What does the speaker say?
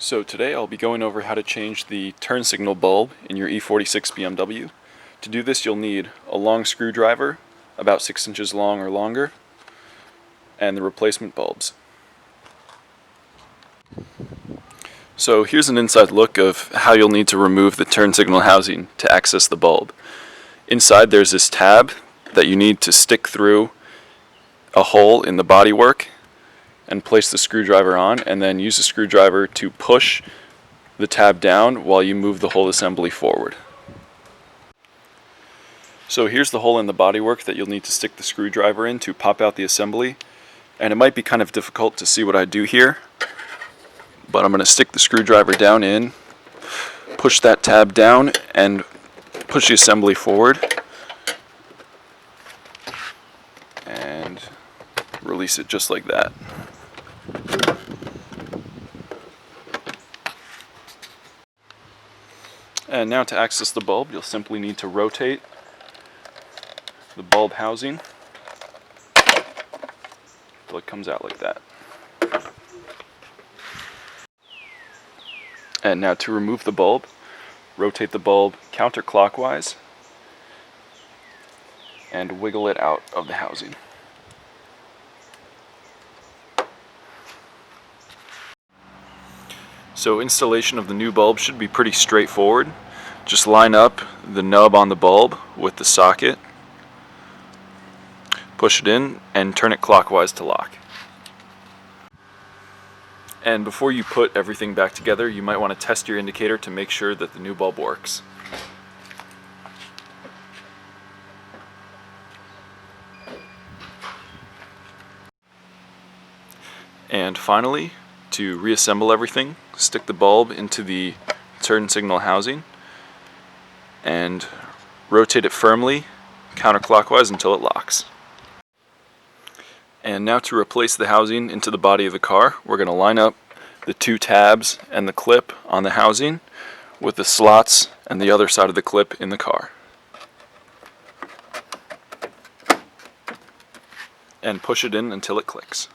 So today I'll be going over how to change the turn signal bulb in your E46 BMW. To do this you'll need a long screwdriver, about 6 inches long or longer, and the replacement bulbs. So here's an inside look of how you'll need to remove the turn signal housing to access the bulb. Inside there's this tab that you need to stick through a hole in the bodywork and place the screwdriver on, and then use the screwdriver to push the tab down while you move the whole assembly forward. So here's the hole in the bodywork that you'll need to stick the screwdriver in to pop out the assembly, and it might be kind of difficult to see what I do here, but I'm going to stick the screwdriver down in, push that tab down, and push the assembly forward, and release it just like that. And now to access the bulb, you'll simply need to rotate the bulb housing until it comes out like that. And now to remove the bulb, rotate the bulb counterclockwise and wiggle it out of the housing. So installation of the new bulb should be pretty straightforward. Just line up the nub on the bulb with the socket, push it in, and turn it clockwise to lock. And before you put everything back together, you might want to test your indicator to make sure that the new bulb works. And finally, to reassemble everything, stick the bulb into the turn signal housing and rotate it firmly counterclockwise until it locks. And now to replace the housing into the body of the car, we're going to line up the two tabs and the clip on the housing with the slots and the other side of the clip in the car. And push it in until it clicks.